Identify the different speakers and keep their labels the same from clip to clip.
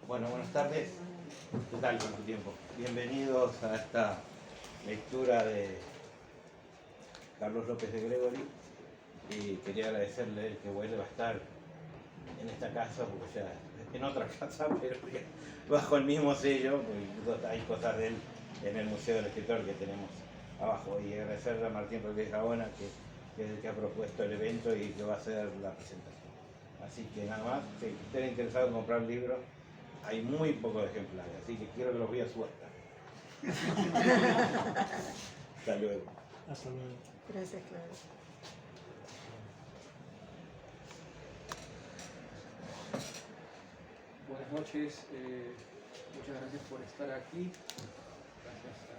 Speaker 1: Bueno, buenas tardes. ¿Qué tal? ¿Cuánto tiempo? Bienvenidos a esta lectura de Carlos López de Gregori. Y quería agradecerle que vuelva a estar en esta casa, porque ya en otra casa, pero bajo el mismo sello, porque hay cosas de él en el Museo del Escritor que tenemos abajo. Y agradecerle a Martín Rodríguez Gaona, que es el que ha propuesto el evento y que va a hacer la presentación. Así que nada más, si estén interesados en comprar libros, hay muy pocos ejemplares, así que quiero que los vea a suelta. Hasta luego.
Speaker 2: Hasta luego.
Speaker 3: Gracias, Claudio.
Speaker 4: Buenas noches, muchas gracias por estar aquí. Gracias a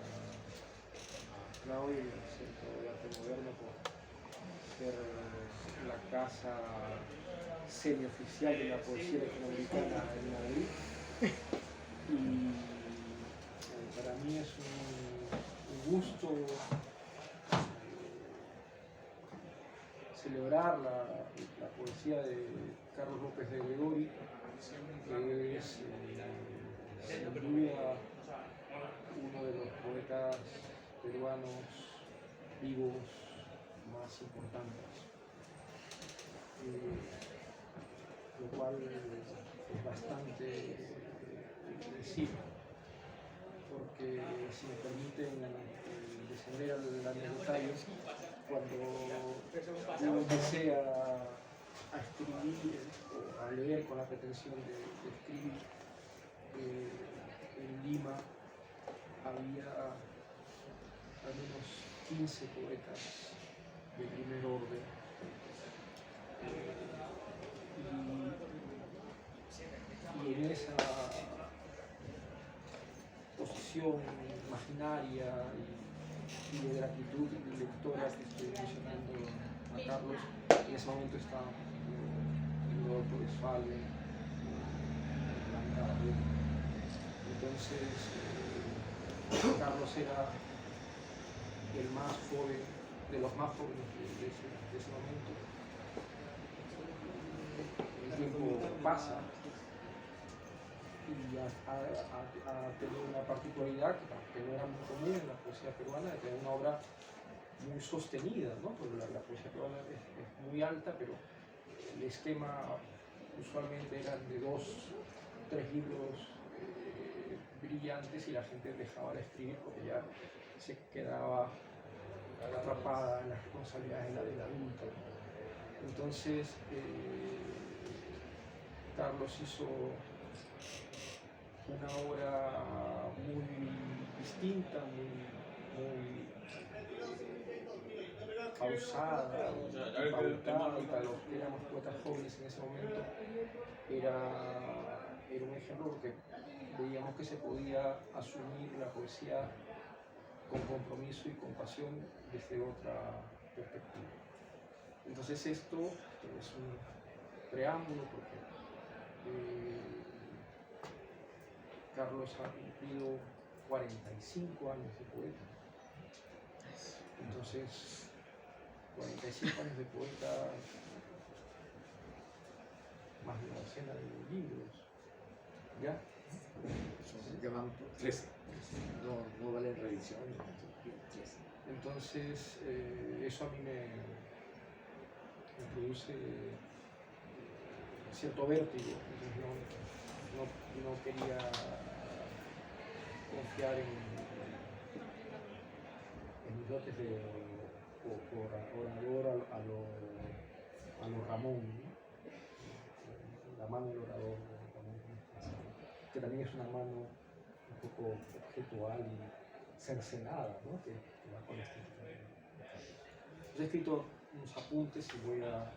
Speaker 4: Claudio y al Centro de Arte Moderno por ser la casa semioficial de la poesía latinoamericana en Madrid. Y para mí es un gusto celebrar la poesía de Carlos López de Gregori, que es sin duda uno de los poetas peruanos vivos más importantes, lo cual es bastante decir, porque si me permiten descender al anecdotario, cuando yo empecé a escribir o a leer con la pretensión de escribir, en Lima había al menos 15 poetas de primer orden, y en esa posición imaginaria y de gratitud lectora que estoy mencionando a Carlos, en ese momento estaba Rodolfo Westphalen, Blanca Abel. Entonces Carlos era el más joven, de los más jóvenes de ese momento. El tiempo pasa y ha tenido una particularidad que no era muy común en la poesía peruana, de tener una obra muy sostenida, ¿no? Porque la poesía peruana es muy alta, pero el esquema usualmente eran de 2, 3 libros brillantes y la gente dejaba de escribir porque ya se quedaba atrapada en las responsabilidades de la vida adulta. Entonces Carlos hizo una obra muy distinta, muy pausada, y pautada, y para los que éramos poetas jóvenes en ese momento era un ejemplo, porque veíamos que se podía asumir la poesía con compromiso y con pasión desde otra perspectiva. Entonces esto es un preámbulo, porque Carlos ha cumplido 45 años de poeta. Entonces, 45 años de poeta, más de una docena de libros, ¿ya?
Speaker 5: Ya van 13. No valen revisión. 13.
Speaker 4: Entonces, eso a mí me produce cierto vértigo. Entonces no quería confiar en mis dotes de orador a lo Ramón, ¿no? La mano del orador de Ramón, que también es una mano un poco objetual y cercenada, ¿no? que va con este. Entonces he escrito unos apuntes y voy a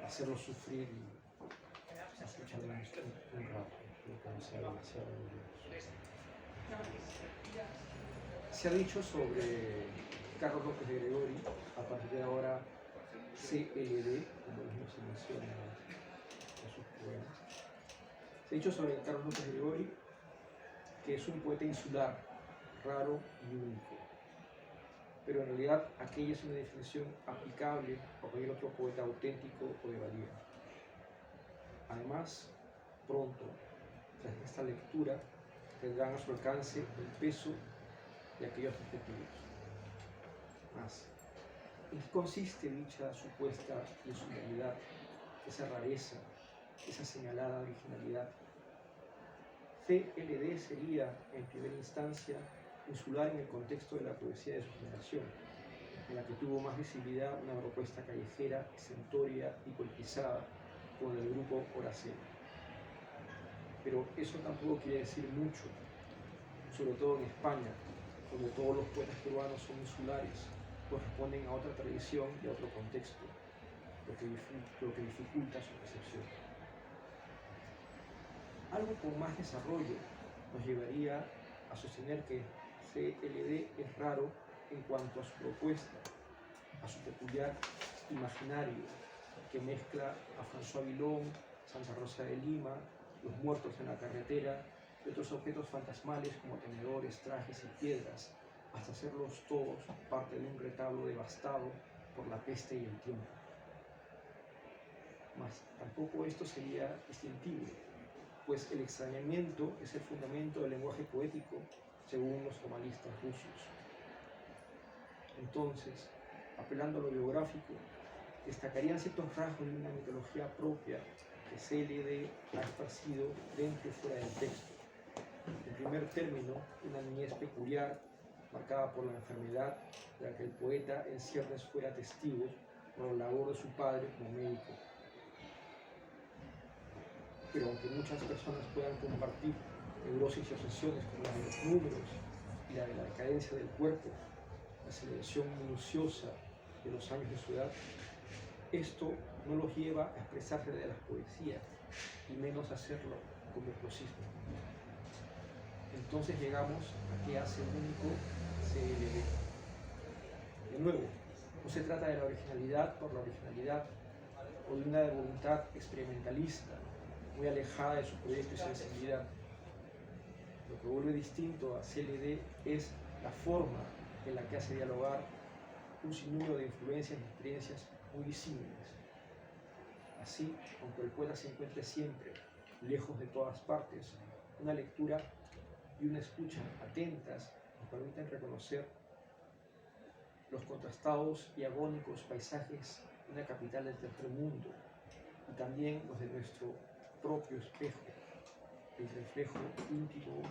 Speaker 4: hacerlos sufrir y escuchar un rato, porque no sea demasiado doloroso. Se ha dicho sobre Carlos López de Gregori, a partir de ahora CLD, como él se menciona en sus poemas. Se ha dicho sobre Carlos López de Gregori que es un poeta insular, raro y único. pero en realidad aquella es una definición aplicable a cualquier otro poeta auténtico o de valía. Además, pronto, tras esta lectura, tendrán a su alcance el peso de aquellos objetivos. Más, ¿en qué consiste dicha supuesta insularidad, esa rareza, esa señalada originalidad? CLD sería, en primera instancia, insular en el contexto de la poesía de su generación, en la que tuvo más visibilidad una propuesta callejera, exentoria y politizada con el grupo Horaceo. Pero eso tampoco quiere decir mucho, sobre todo en España, donde todos los poetas peruanos son insulares, pues responden a otra tradición y a otro contexto, lo que dificulta su percepción. Algo con más desarrollo nos llevaría a sostener que CLD es raro en cuanto a su propuesta, a su peculiar imaginario que mezcla a François Villon, Santa Rosa de Lima, los muertos en la carretera y otros objetos fantasmales como tenedores, trajes y piedras, hasta hacerlos todos parte de un retablo devastado por la peste y el tiempo. Mas tampoco esto sería distintivo, pues el extrañamiento es el fundamento del lenguaje poético, según los formalistas rusos. Entonces, apelando a lo biográfico, destacarían ciertos rasgos de una mitología propia que CLD ha esparcido dentro y fuera del texto. En primer término, una niñez peculiar, marcada por la enfermedad, de la que el poeta en ciernes fuera testigo por la labor de su padre como médico. Pero aunque muchas personas puedan compartir neurosis y obsesiones como la de los números y la de la decadencia del cuerpo, la celebración minuciosa de los años de su edad, esto no los lleva a expresarse de las poesías, y menos a hacerlo con virtuosismo. Entonces llegamos a qué hace único CLD. De nuevo, no se trata de la originalidad por la originalidad o de una voluntad experimentalista muy alejada de su proyecto y sensibilidad. Lo que vuelve distinto a CLD es la forma en la que hace dialogar un sinnúmero de influencias y experiencias muy disímiles. Así, aunque el poeta se encuentre siempre lejos de todas partes, una lectura y una escucha atentas nos permiten reconocer los contrastados y agónicos paisajes de una capital del tercer mundo y también los de nuestro propio espejo, el reflejo íntimo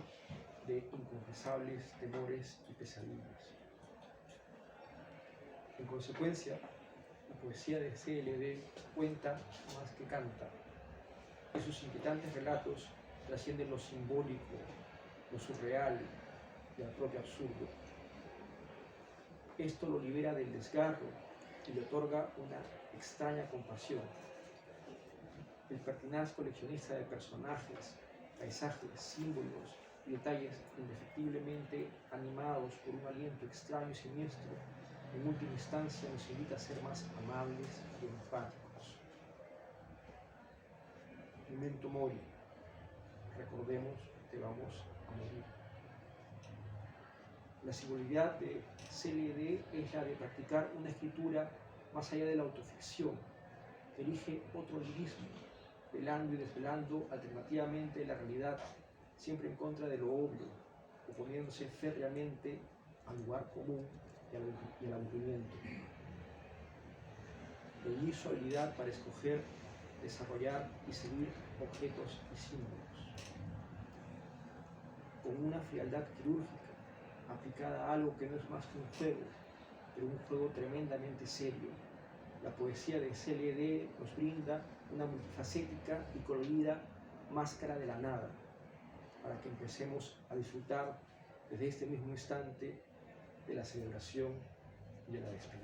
Speaker 4: de inconfesables temores y pesadillas. En consecuencia, la poesía de CLD cuenta más que canta, y sus inquietantes relatos trascienden lo simbólico, lo surreal y al propio absurdo. Esto lo libera del desgarro y le otorga una extraña compasión. El pertinaz coleccionista de personajes, paisajes, símbolos y detalles indefectiblemente animados por un aliento extraño y siniestro, en última instancia nos invita a ser más amables y empáticos. Memento mori, recordemos que vamos a morir. La singularidad de CLD es la de practicar una escritura más allá de la autoficción, que elige otro lirismo, velando y desvelando alternativamente la realidad, siempre en contra de lo obvio, oponiéndose férreamente al lugar común y al aburrimiento. Elegir su habilidad para escoger, desarrollar y seguir objetos y símbolos. Con una frialdad quirúrgica, aplicada a algo que no es más que un juego, pero un juego tremendamente serio. La poesía de CLD nos brinda una multifacética y colorida máscara de la nada, para que empecemos a disfrutar desde este mismo instante de la celebración y de la despedida.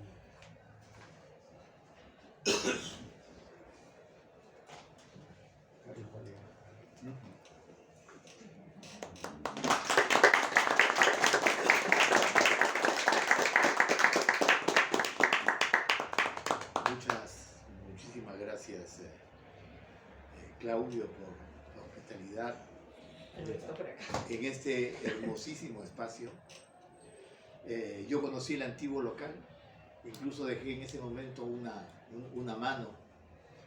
Speaker 4: Carlos Valera.
Speaker 5: Muchísimas gracias, Claudio, por la hospitalidad en este hermosísimo espacio. Yo conocí el antiguo local, incluso dejé en ese momento una mano.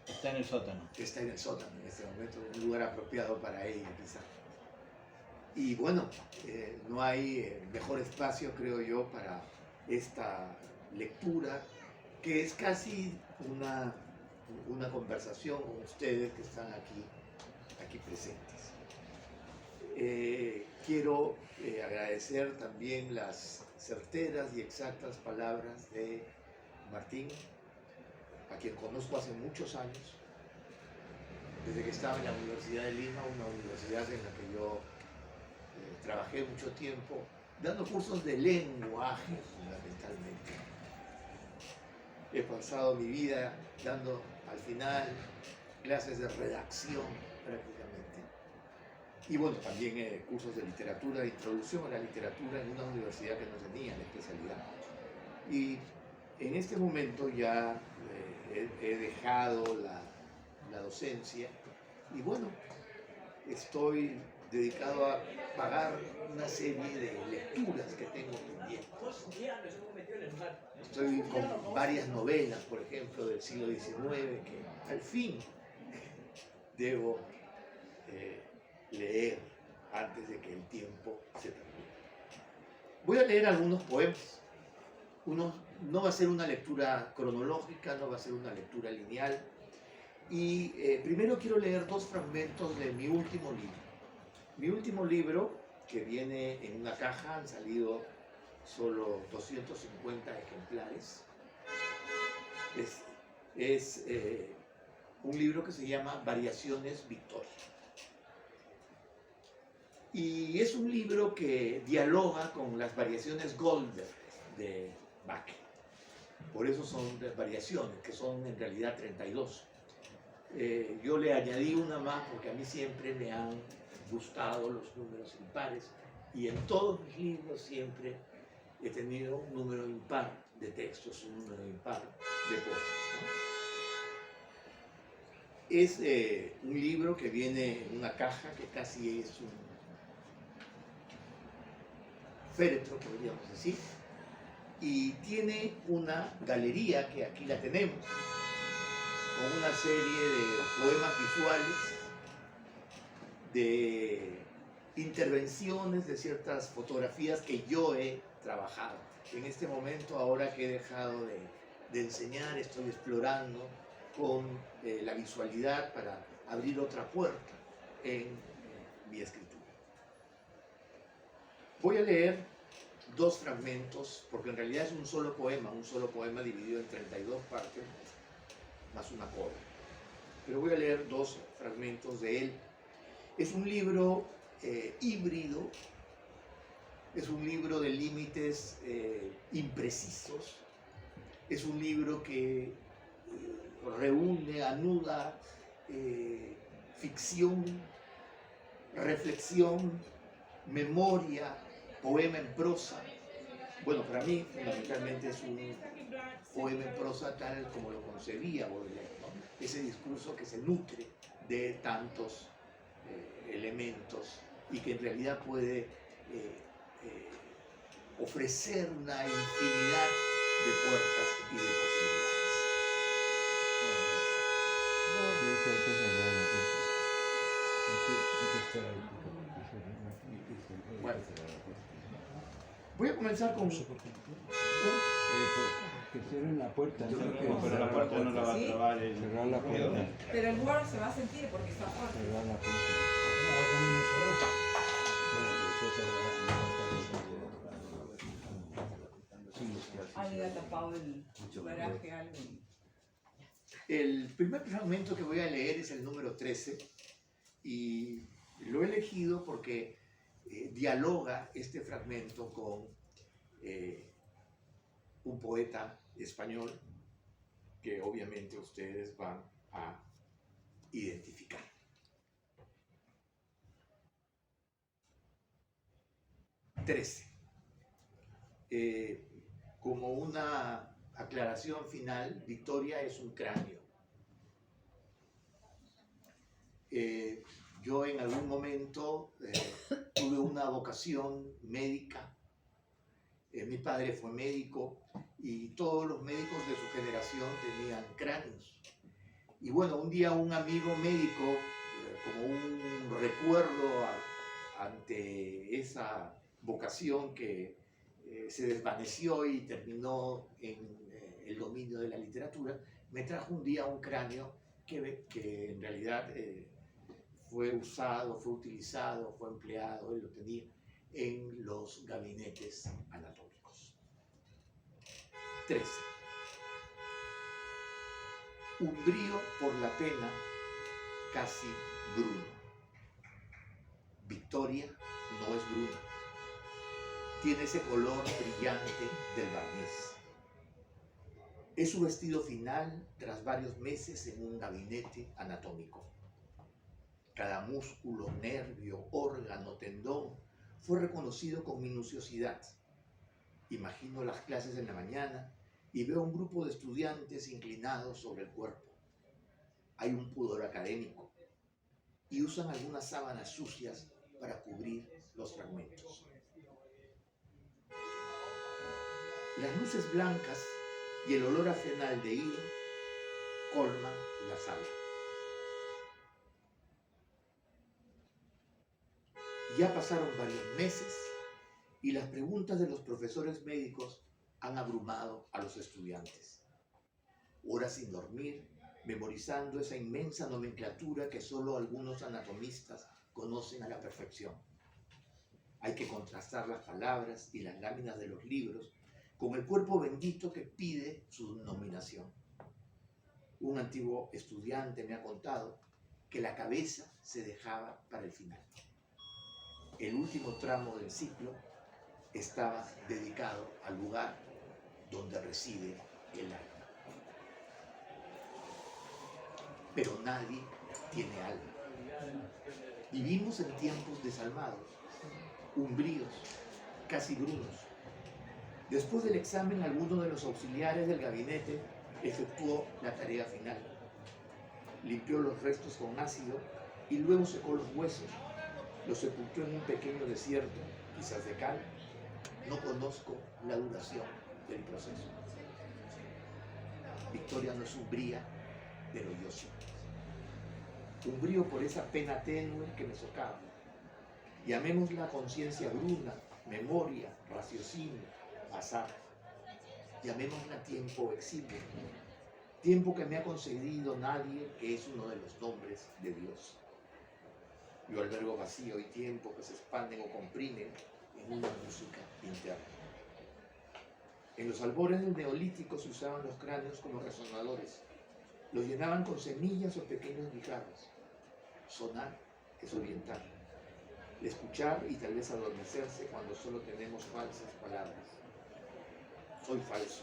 Speaker 1: Está en el sótano.
Speaker 5: Que está en el sótano en este momento, un lugar apropiado para ella quizá. Y bueno, no hay mejor espacio, creo yo, para esta lectura, que es casi una conversación con ustedes que están aquí presentes. Quiero agradecer también las certeras y exactas palabras de Martín, a quien conozco hace muchos años, desde que estaba en la Universidad de Lima, una universidad en la que yo trabajé mucho tiempo, dando cursos de lenguaje fundamentalmente. He pasado mi vida dando al final clases de redacción prácticamente. Y bueno, también cursos de literatura, de introducción a la literatura en una universidad que no tenía la especialidad. Y en este momento ya he dejado la docencia y bueno, estoy dedicado a pagar una serie de lecturas que tengo pendientes. Estoy con varias novelas, por ejemplo, del siglo XIX, que al fin debo leer antes de que el tiempo se termine. Voy a leer algunos poemas. No va a ser una lectura cronológica, no va a ser una lectura lineal. Y primero quiero leer dos fragmentos de mi último libro. Mi último libro, que viene en una caja, han salido solo 250 ejemplares. Es un libro que se llama Variaciones Victoria. Y es un libro que dialoga con las variaciones Goldberg de Bach. Por eso son variaciones, que son en realidad 32. Yo le añadí una más porque a mí siempre me han gustado los números impares y en todos mis libros siempre he tenido un número impar de textos, un número impar de poemas, ¿no? Es un libro que viene en una caja que casi es un féretro, podríamos decir, y tiene una galería que aquí la tenemos, con una serie de poemas visuales, de intervenciones de ciertas fotografías que yo he trabajado. En este momento, ahora que he dejado de enseñar, estoy explorando con la visualidad para abrir otra puerta en mi escritura. Voy a leer dos fragmentos, porque en realidad es un solo poema dividido en 32 partes, más una coda. Pero voy a leer dos fragmentos de él. Es un libro híbrido, es un libro de límites imprecisos, es un libro que reúne, anuda ficción, reflexión, memoria, poema en prosa. Bueno, para mí fundamentalmente es un poema en prosa tal como lo concebía Baudelaire, ¿no? Ese discurso que se nutre de tantos elementos y que en realidad puede ofrecer una infinidad de puertas y de posibilidades. Bueno, voy a comenzar con...
Speaker 2: Que cierren la puerta.
Speaker 1: Yo creo que pero la puerta no la va a trabar el...
Speaker 2: Cerrar la puerta.
Speaker 3: Pero el lugar se va a sentir porque está fuerte.
Speaker 2: Cerrar la puerta.
Speaker 3: Alguien ha tapado el garaje, alguien.
Speaker 5: El primer fragmento que voy a leer es el número 13 y lo he elegido porque dialoga este fragmento con un poeta español que obviamente ustedes van a identificar. Como una aclaración final, Victoria es un cráneo. Yo en algún momento tuve una vocación médica, Mi padre fue médico y todos los médicos de su generación tenían cráneos. Y bueno, un día un amigo médico, como un recuerdo ante esa vocación que se desvaneció y terminó en el dominio de la literatura, me trajo un día un cráneo que en realidad fue usado, fue utilizado, fue empleado, él lo tenía en los gabinetes anatómicos. 13. Umbrío por la pena, casi bruno. Victoria no es bruna. Tiene ese color brillante del barniz. Es su vestido final tras varios meses en un gabinete anatómico. Cada músculo, nervio, órgano, tendón fue reconocido con minuciosidad. Imagino las clases en la mañana y veo un grupo de estudiantes inclinados sobre el cuerpo. Hay un pudor académico y usan algunas sábanas sucias para cubrir los fragmentos. Las luces blancas y el olor a fenaldehído colman la sala. Ya pasaron varios meses y las preguntas de los profesores médicos han abrumado a los estudiantes. Horas sin dormir, memorizando esa inmensa nomenclatura que solo algunos anatomistas conocen a la perfección. Hay que contrastar las palabras y las láminas de los libros con el cuerpo bendito que pide su nominación. Un antiguo estudiante me ha contado que la cabeza se dejaba para el final. El último tramo del ciclo estaba dedicado al lugar donde reside el alma. Pero nadie tiene alma. Vivimos en tiempos desalmados, umbríos, casi brunos. Después del examen, alguno de los auxiliares del gabinete efectuó la tarea final. Limpió los restos con ácido y luego secó los huesos. Los sepultó en un pequeño desierto, quizás de cal. No conozco la duración del proceso. Victoria no es umbría, pero yo sí. Umbrío por esa pena tenue que me socava. Llamémosla conciencia bruna, memoria, raciocinio, azar. Llamémosla tiempo exilio. Tiempo que me ha concedido nadie, que es uno de los nombres de Dios. Yo albergo vacío y tiempo que se expanden o comprimen en una música interna. En los albores del Neolítico se usaban los cráneos como resonadores. Los llenaban con semillas o pequeños guijarros. Sonar es oriental. Escuchar y tal vez adormecerse cuando solo tenemos falsas palabras. Soy falso.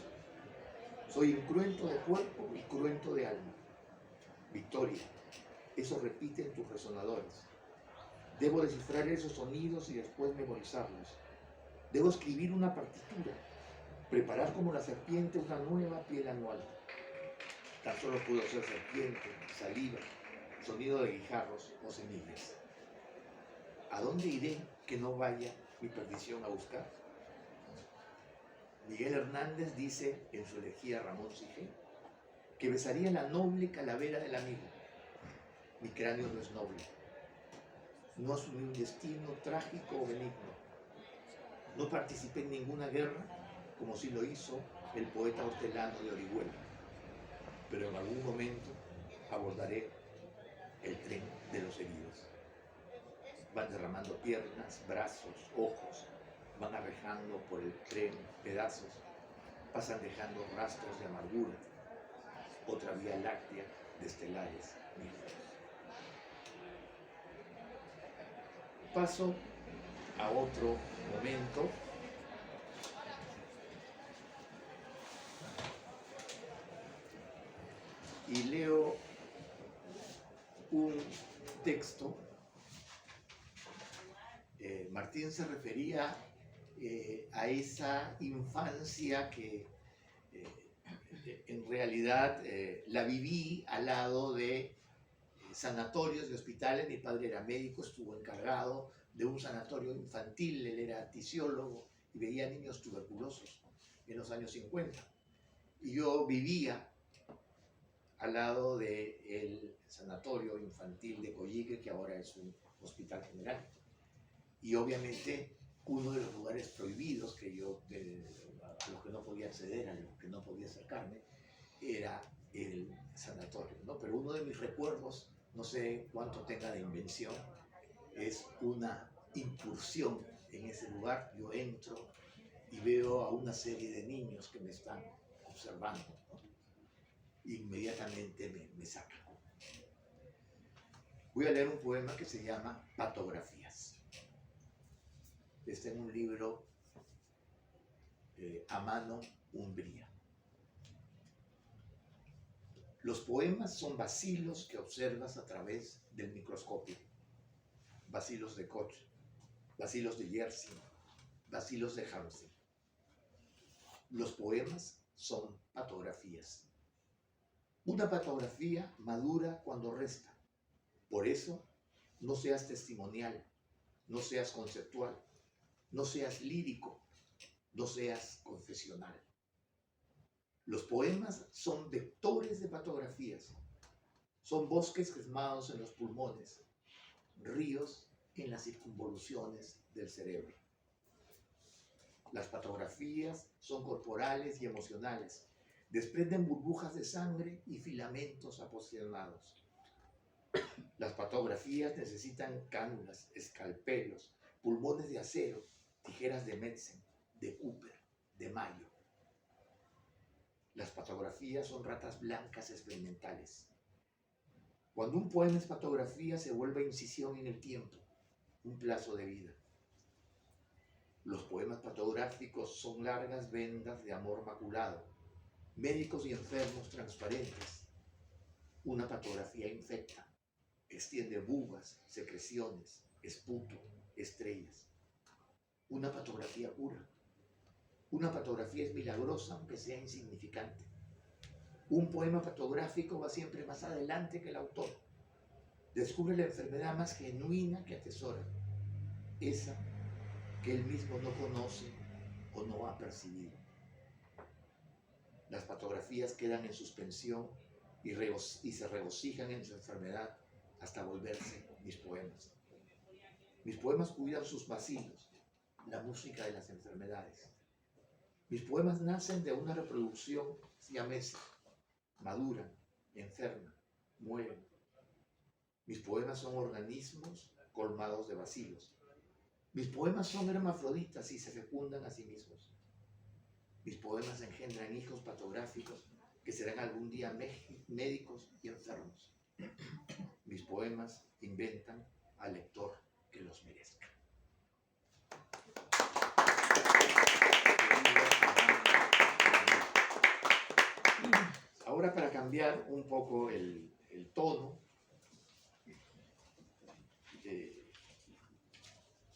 Speaker 5: Soy incruento de cuerpo y cruento de alma. Victoria, eso repiten tus resonadores. Debo descifrar esos sonidos y después memorizarlos. Debo escribir una partitura, preparar como la serpiente una nueva piel anual. Tan solo puedo ser serpiente, saliva, sonido de guijarros o semillas. ¿A dónde iré que no vaya mi perdición a buscar? Miguel Hernández dice en su elegía Ramón Sige que besaría la noble calavera del amigo. Mi cráneo no es noble. No asumí un destino trágico o benigno. No participé en ninguna guerra como si lo hizo el poeta hortelano de Orihuela. Pero en algún momento abordaré el tren de los heridos. Van derramando piernas, brazos, ojos, van arrejando por el tren pedazos, pasan dejando rastros de amargura, otra vía láctea de estelares negros. Paso a otro momento. Y leo un texto. Martín se refería a esa infancia que en realidad la viví al lado de sanatorios y hospitales. Mi padre era médico, estuvo encargado de un sanatorio infantil, él era tisiólogo y veía niños tuberculosos en los años 50. Y yo vivía al lado del sanatorio infantil de Coyique, que ahora es un hospital general. Y obviamente uno de los lugares prohibidos que yo, a los que no podía acceder, a los que no podía acercarme, era el sanatorio, ¿no? Pero uno de mis recuerdos, no sé cuánto tenga de invención, es una incursión en ese lugar. Yo entro y veo a una serie de niños que me están observando, ¿no? Inmediatamente me saca. Voy a leer un poema que se llama Patografías. Está en un libro a mano umbría. Los poemas son bacilos que observas a través del microscopio. Bacilos de Koch, bacilos de Yersin, bacilos de Hamsey. Los poemas son patografías. Una patografía madura cuando resta. Por eso, no seas testimonial, no seas conceptual, no seas lírico, no seas confesional. Los poemas son vectores de patografías. Son bosques crismados en los pulmones, ríos en las circunvoluciones del cerebro. Las patografías son corporales y emocionales. Desprenden burbujas de sangre y filamentos aposicionados. Las patografías necesitan cánulas, escalpelos, pulmones de acero, tijeras de Metzen, de Cooper, de Mayo. Las patografías son ratas blancas experimentales. Cuando un poema es patografía, se vuelve incisión en el tiempo, un plazo de vida. Los poemas patográficos son largas vendas de amor maculado, médicos y enfermos transparentes. Una patografía infecta, extiende bugas, secreciones, esputo, estrellas. Una patografía cura. Una patografía es milagrosa, aunque sea insignificante. Un poema patográfico va siempre más adelante que el autor. Descubre la enfermedad más genuina que atesora, esa que él mismo no conoce o no ha percibido. Las patografías quedan en suspensión y se regocijan en su enfermedad hasta volverse mis poemas. Mis poemas cuidan sus vacilos, la música de las enfermedades. Mis poemas nacen de una reproducción siamesa, maduran, enferman, mueren. Mis poemas son organismos colmados de vacilos. Mis poemas son hermafroditas y se fecundan a sí mismos. Mis poemas engendran hijos patográficos que serán algún día médicos y enfermos. Mis poemas inventan al lector que los merezca. Ahora, para cambiar un poco el tono,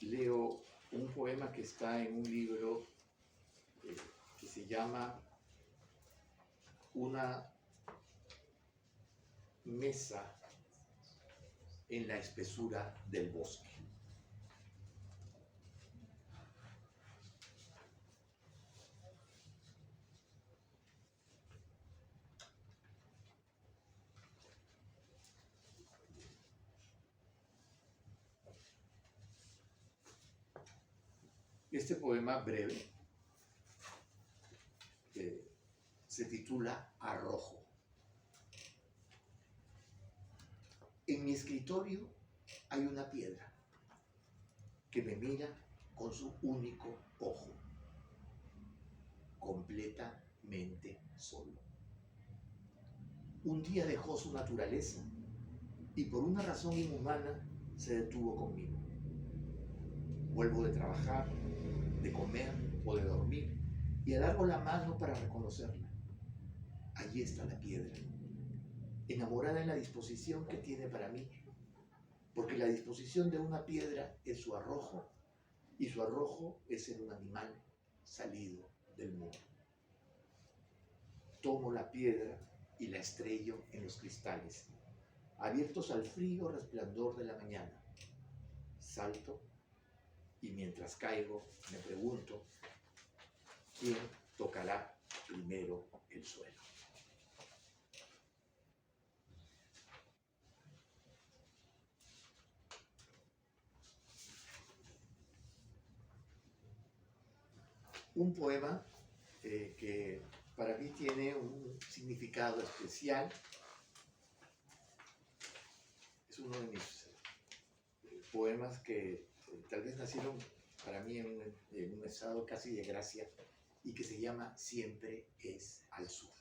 Speaker 5: leo un poema que está en un libro que se llama Una mesa en la espesura del bosque. Este poema breve se titula Arrojo. En mi escritorio hay una piedra que me mira con su único ojo, completamente solo. Un día dejó su naturaleza y por una razón inhumana se detuvo conmigo. Vuelvo de trabajar, de comer o de dormir y alargo la mano para reconocerla. Allí está la piedra, enamorada en la disposición que tiene para mí, porque la disposición de una piedra es su arrojo, y su arrojo es ser un animal salido del mundo. Tomo la piedra y la estrello en los cristales, abiertos al frío resplandor de la mañana. Salto y mientras caigo me pregunto quién tocará primero el suelo. Un poema que para mí tiene un significado especial. Es uno de mis poemas que tal vez nacieron para mí en un estado casi de gracia y que se llama Siempre es al sur.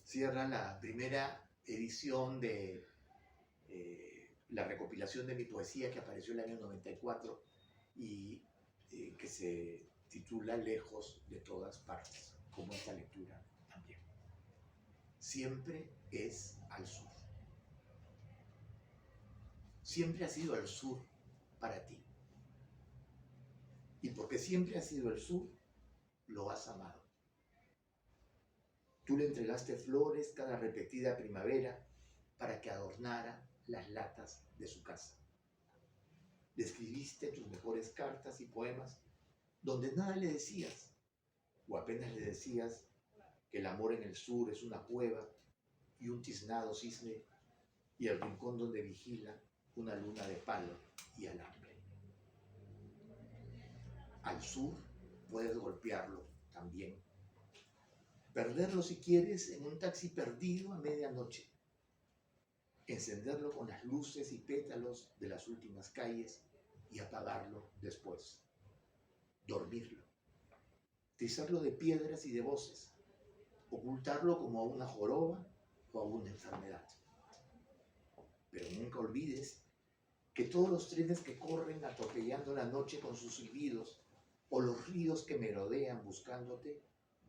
Speaker 5: Cierra la primera edición de la recopilación de mi poesía que apareció en el año 94 y que se titula Lejos de todas partes, como esta lectura también. Siempre es al sur. Siempre ha sido al sur para ti. Y porque siempre ha sido el sur, lo has amado. Tú le entregaste flores cada repetida primavera para que adornara las latas de su casa. Le escribiste tus mejores cartas y poemas donde nada le decías, o apenas le decías que el amor en el sur es una cueva y un tiznado cisne y el rincón donde vigila una luna de palo y alambre. Al sur puedes golpearlo también. Perderlo si quieres en un taxi perdido a medianoche. Encenderlo con las luces y pétalos de las últimas calles y apagarlo después. Dormirlo. Tizarlo de piedras y de voces. Ocultarlo como a una joroba o a una enfermedad. Pero nunca olvides que todos los trenes que corren atropellando la noche con sus silbidos o los ríos que merodean buscándote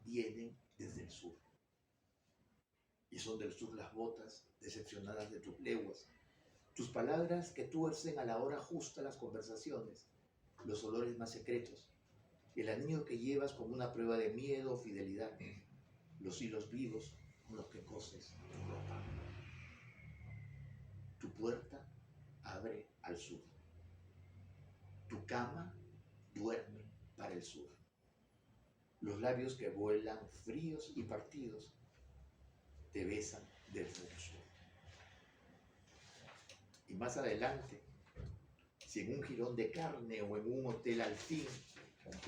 Speaker 5: vienen desde el sur. Y son del sur las botas decepcionadas de tus leguas, tus palabras que tuercen a la hora justa las conversaciones, los olores más secretos, el anillo que llevas como una prueba de miedo o fidelidad, los hilos vivos con los que coses tu ropa. Tu puerta abre al sur. Tu cama duerme para el sur. Los labios que vuelan fríos y partidos te besan desde el sur. Y más adelante, si en un jirón de carne o en un hotel al fin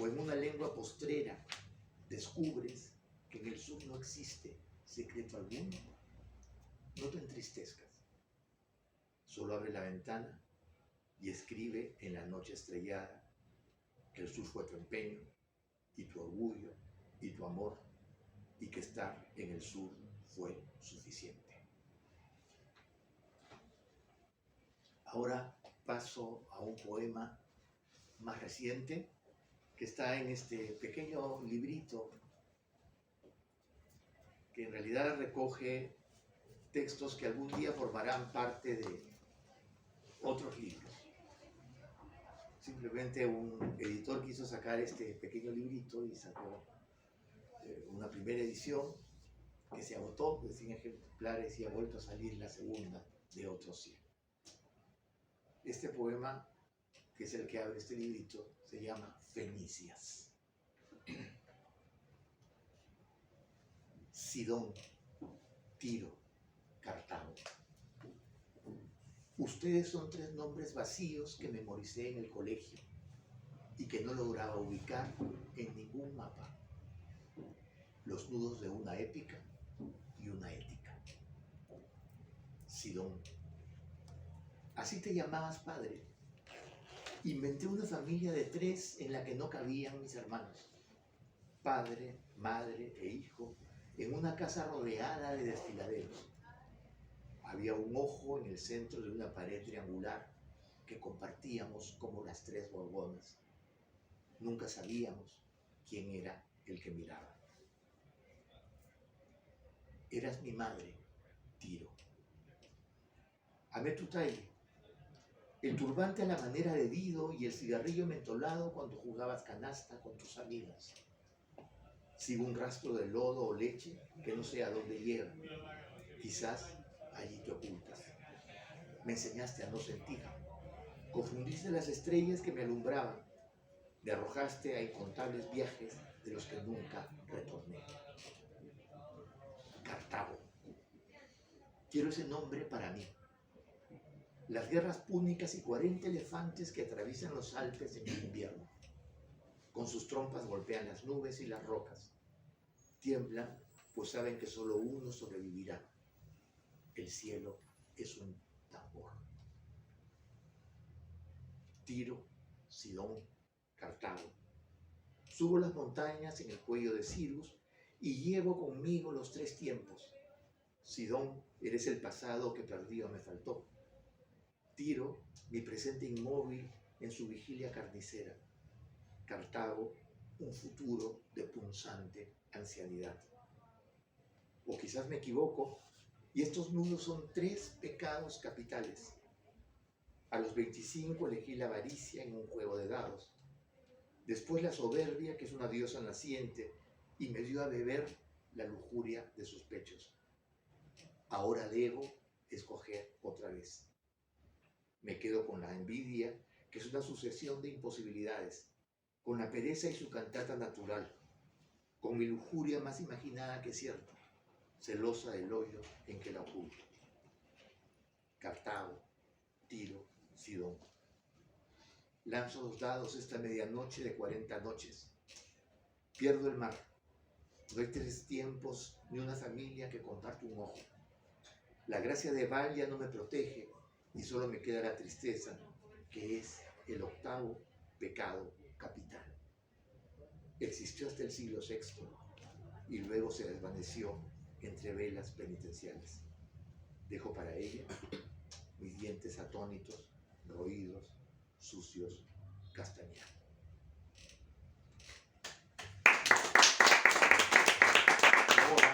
Speaker 5: o en una lengua postrera descubres que en el sur no existe secreto alguno, no te entristezcas. Solo abre la ventana y escribe en la noche estrellada que el sur fue tu empeño y tu orgullo y tu amor y que estar en el sur fue suficiente. Ahora paso a un poema más reciente que está en este pequeño librito que en realidad recoge textos que algún día formarán parte de otros libros. Simplemente un editor quiso sacar este pequeño librito y sacó una primera edición que se agotó de 100 ejemplares y ha vuelto a salir la segunda de otros 100. Este poema, que es el que abre este librito, se llama Fenicias. Sidón, Tiro, Cartago. Ustedes son 3 nombres vacíos que memoricé en el colegio y que no lograba ubicar en ningún mapa. Los nudos de una épica y una ética. Sidón. Así te llamabas, padre. Inventé una familia de 3 en la que no cabían mis hermanos. Padre, madre e hijo en una casa rodeada de desfiladeros. Había un ojo en el centro de una pared triangular que compartíamos como las 3 borbonas. Nunca sabíamos quién era el que miraba. Eras mi madre, Tiro. Amé tu talle, el turbante a la manera de Dido y el cigarrillo mentolado cuando jugabas canasta con tus amigas. Sigo un rastro de lodo o leche que no sé a dónde llega. Quizás allí te ocultas. Me enseñaste a no sentir, Confundiste las estrellas que me alumbraban. Me arrojaste a incontables viajes de los que nunca retorné. Cartago. Quiero ese nombre para mí. Las guerras púnicas y 40 elefantes que atraviesan los Alpes en el invierno. Con sus trompas golpean las nubes y las rocas. Tiemblan, pues saben que solo uno sobrevivirá. El cielo es un tambor. Tiro, Sidón, Cartago. Subo las montañas en el cuello de Cirus y llevo conmigo los 3 tiempos. Sidón, eres el pasado que perdí o me faltó. Tiro, mi presente inmóvil en su vigilia carnicera. Cartago, un futuro de punzante ancianidad. O quizás me equivoco, y estos nudos son 3 pecados capitales. A los 25 elegí la avaricia en un juego de dados. Después la soberbia, que es una diosa naciente, y me dio a beber la lujuria de sus pechos. Ahora debo escoger otra vez. Me quedo con la envidia, que es una sucesión de imposibilidades, con la pereza y su cantata natural, con mi lujuria más imaginada que cierta, celosa del hoyo en que la oculto. Cartago, Tiro, Sidón. Lanzo los dados esta medianoche de 40 noches. Pierdo el mar. No hay 3 tiempos ni una familia que comparte un ojo. La gracia de Baal ya no me protege y solo me queda la tristeza, que es el 8º pecado capital. Existió hasta el siglo VI y luego se desvaneció entre velas penitenciales. Dejo para ella mis dientes atónitos, roídos, sucios, castañados. Ahora,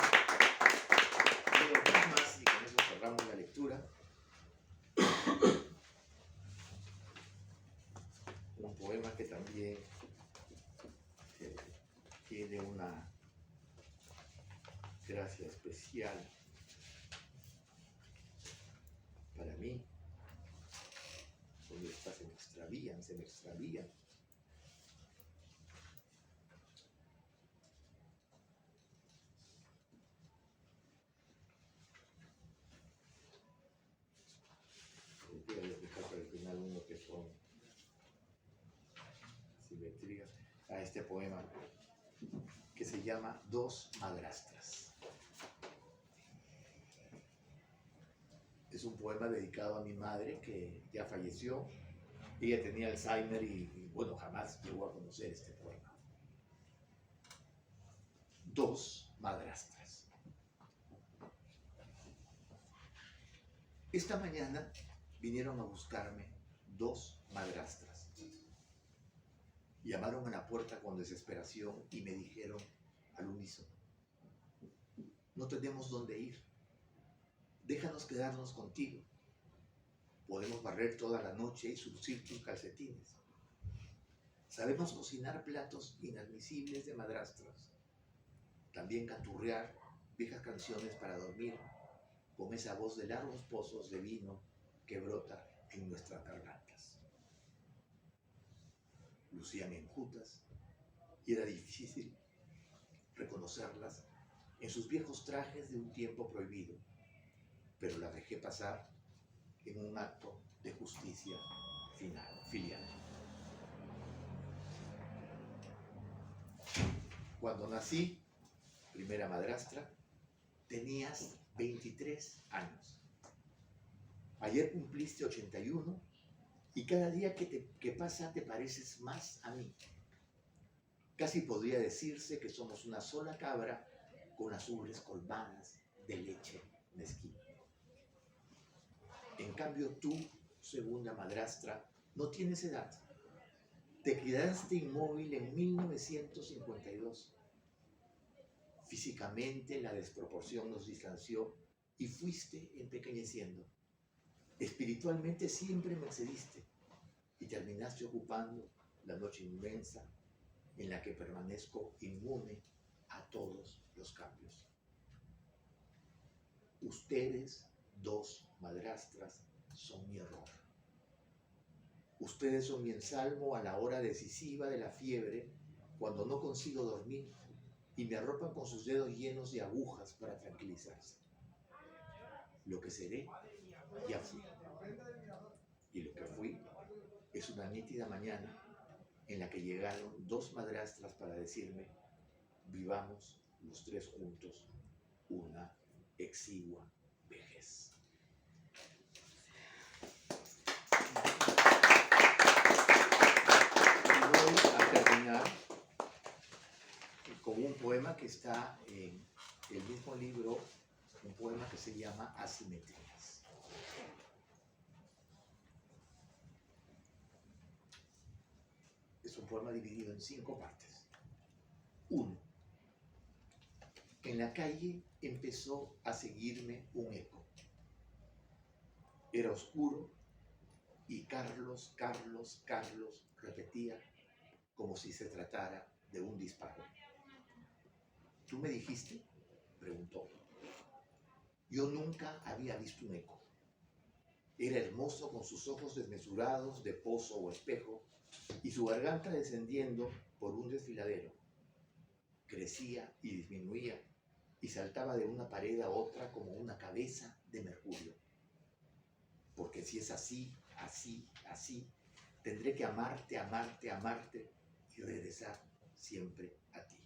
Speaker 5: leo 2 más y con eso cerramos la lectura. Un poema que también tiene una gracia especial para mí. ¿Dónde está? Se me extravían. Voy a dejar para el final uno que son simetrías. A este poema que se llama 2 madrastras. Es un poema dedicado a mi madre que ya falleció. Ella tenía Alzheimer y bueno, jamás llegó a conocer este poema. 2 madrastras. Esta mañana vinieron a buscarme 2 madrastras. Llamaron a la puerta con desesperación y me dijeron al unísono: no tenemos dónde ir. Déjanos quedarnos contigo. Podemos barrer toda la noche y surcir tus calcetines. Sabemos cocinar platos inadmisibles de madrastras. También canturrear viejas canciones para dormir con esa voz de largos pozos de vino que brota en nuestras gargantas. Lucían enjutas y era difícil reconocerlas en sus viejos trajes de un tiempo prohibido, pero las dejé pasar en un acto de justicia filial. Cuando nací, primera madrastra, tenías 23 años. Ayer cumpliste 81 y cada día que pasa te pareces más a mí. Casi podría decirse que somos una sola cabra con las ubres colmadas de leche mezquina. En cambio tú, segunda madrastra, no tienes edad. Te quedaste inmóvil en 1952. Físicamente la desproporción nos distanció y fuiste empequeñeciendo. Espiritualmente siempre me excediste y terminaste ocupando la noche inmensa en la que permanezco inmune a todos los cambios. Ustedes, 2 madrastras, son mi error. Ustedes son mi ensalmo a la hora decisiva de la fiebre, cuando no consigo dormir, y me arropan con sus dedos llenos de agujas para tranquilizarse. Lo que seré, ya fui. Y lo que fui es una nítida mañana en la que llegaron 2 madrastras para decirme: vivamos los 3 juntos una exigua vejez. Y voy a terminar con un poema que está en el mismo libro, un poema que se llama Asimetrías. Es un poema dividido en 5 partes. 1. En la calle empezó a seguirme un eco. Era oscuro y Carlos, Carlos, Carlos repetía como si se tratara de un disparo. ¿Tú me dijiste?, preguntó. Yo nunca había visto un eco. Era hermoso con sus ojos desmesurados de pozo o espejo y su garganta descendiendo por un desfiladero. Crecía y disminuía y saltaba de una pared a otra como una cabeza de mercurio. Porque si es así, así, así, tendré que amarte, amarte, amarte y regresar siempre a ti.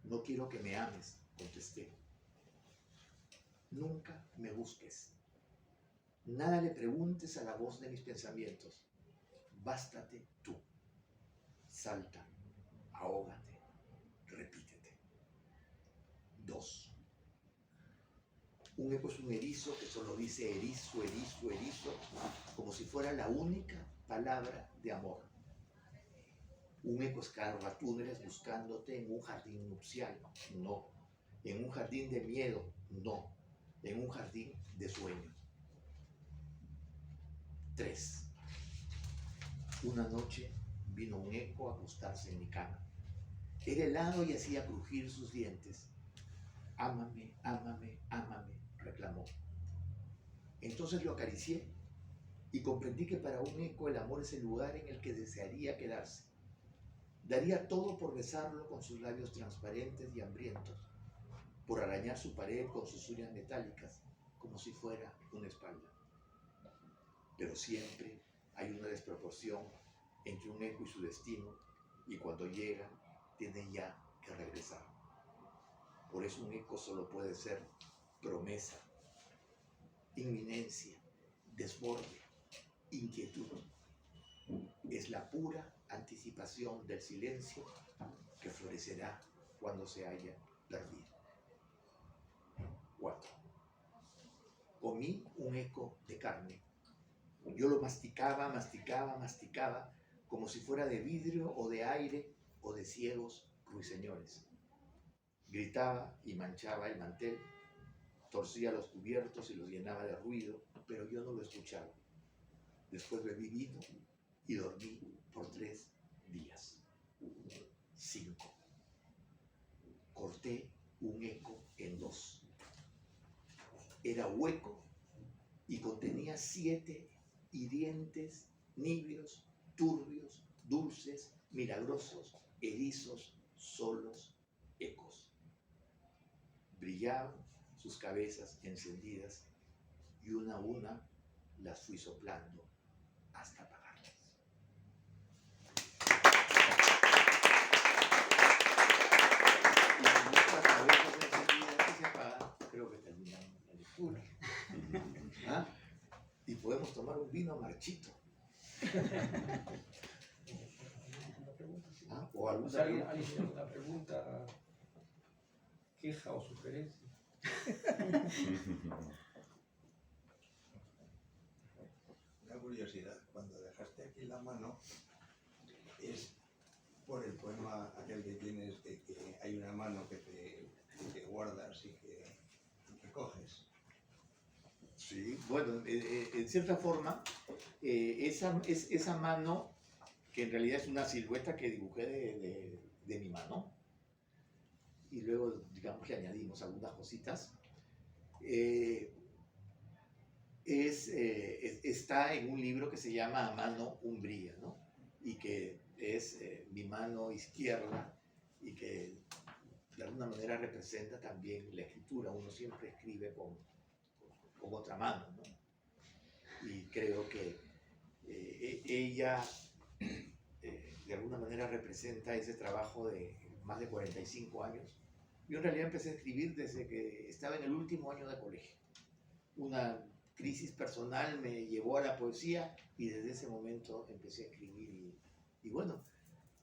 Speaker 5: No quiero que me ames, contesté. Nunca me busques. Nada le preguntes a la voz de mis pensamientos. Bástate tú. Salta, ahógate, repítete. 2. Un eco es un erizo que solo dice erizo, erizo, erizo, como si fuera la única palabra de amor. Un eco escarba túneles buscándote en un jardín nupcial, no. En un jardín de miedo, no. En un jardín de sueño. 3. Una noche vino un eco a acostarse en mi cama. Era helado y hacía crujir sus dientes. Ámame, ámame, ámame, reclamó. Entonces lo acaricié y comprendí que para un eco el amor es el lugar en el que desearía quedarse. Daría todo por besarlo con sus labios transparentes y hambrientos, por arañar su pared con sus uñas metálicas, como si fuera una espalda. Pero siempre hay una desproporción entre un eco y su destino, y cuando llega, tiene ya que regresar. Por eso un eco solo puede ser promesa, inminencia, desborde, inquietud. Es la pura anticipación del silencio que florecerá cuando se haya perdido. 4. Comí un eco de carne. Yo lo masticaba, masticaba, masticaba, como si fuera de vidrio o de aire o de ciegos ruiseñores. Gritaba y manchaba el mantel, torcía los cubiertos y los llenaba de ruido, pero yo no lo escuchaba. Después bebí vino y dormí por 3 días. 5. Corté un eco en 2. Era hueco y contenía 7 hirientes, nibios, turbios, dulces, milagrosos, erizos, solos, ecos. Brillaban sus cabezas encendidas y una a una las fui soplando hasta apagarlas. Y con estas cabezas encendidas que se apagan, creo que terminamos la lectura. ¿Ah? Y podemos tomar un vino marchito. ¿Ah? O alguna
Speaker 4: ¿Alguien
Speaker 5: pregunta.
Speaker 4: tiene alguna pregunta, queja o sugerencia?
Speaker 2: Una curiosidad, cuando dejaste aquí la mano, es por el poema aquel que tienes de que hay una mano que te guardas y que coges.
Speaker 5: Sí, bueno, en cierta forma, esa mano, que en realidad es una silueta que dibujé de mi mano, y luego, digamos, le añadimos algunas cositas, está en un libro que se llama A Mano Umbría, ¿no? Y que es mi mano izquierda y que de alguna manera representa también la escritura. Uno siempre escribe con otra mano, ¿no? Y creo que ella de alguna manera representa ese trabajo de más de 45 años. Yo en realidad empecé a escribir desde que estaba en el último año de colegio. Una crisis personal me llevó a la poesía y desde ese momento empecé a escribir. Y bueno,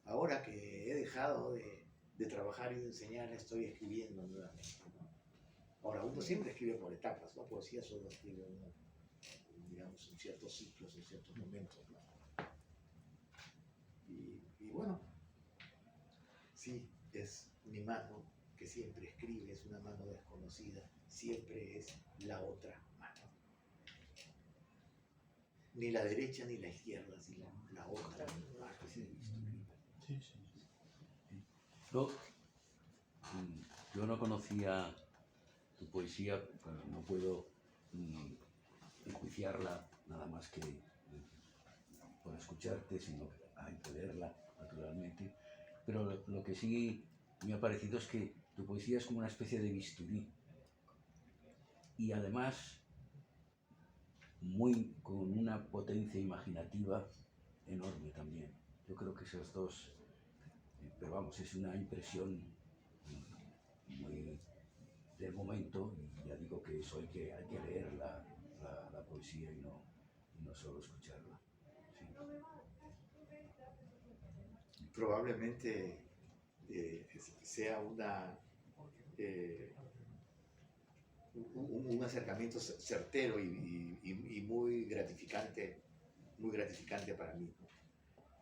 Speaker 5: ahora que he dejado de trabajar y de enseñar, estoy escribiendo nuevamente, ¿no? Ahora, uno siempre escribe por etapas, ¿no? Poesía solo escribe uno, digamos, en ciertos ciclos, en ciertos momentos, ¿no? Y bueno, sí, es mi mano que siempre escribe, es una mano desconocida, siempre es la otra mano. Ni la derecha ni la izquierda, sino la otra mano que se ha visto escribir.
Speaker 6: Sí. Yo no conocía tu poesía, pero no puedo enjuiciarla nada más que por escucharte, sino hay que leerla, naturalmente. Pero lo que sí me ha parecido es que tu poesía es como una especie de bisturí. Y además, con una potencia imaginativa enorme también. Yo creo que esos dos, pero vamos, es una impresión muy del momento, y ya digo que eso hay que leer la poesía y no solo escucharla. Sí.
Speaker 5: Probablemente sea un acercamiento certero y muy gratificante para mí, ¿no?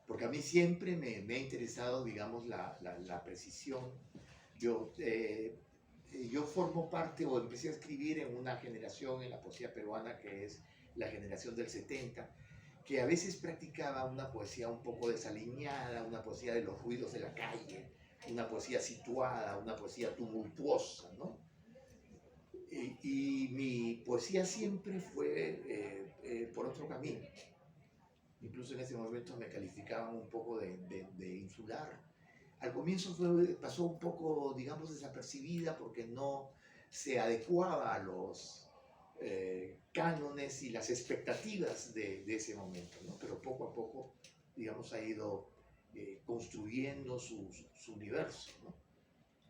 Speaker 5: Porque a mí siempre me ha interesado, digamos, la precisión. Yo formo parte o empecé a escribir en una generación en la poesía peruana que es la generación del 70, que a veces practicaba una poesía un poco desalineada, una poesía de los ruidos de la calle, una poesía situada, una poesía tumultuosa, ¿no? Y mi poesía siempre fue por otro camino. Incluso en ese momento me calificaban un poco de insular. Al comienzo pasó un poco, digamos, desapercibida porque no se adecuaba a los cánones y las expectativas de ese momento, ¿no? Pero poco a poco, digamos, ha ido construyendo su universo, ¿no?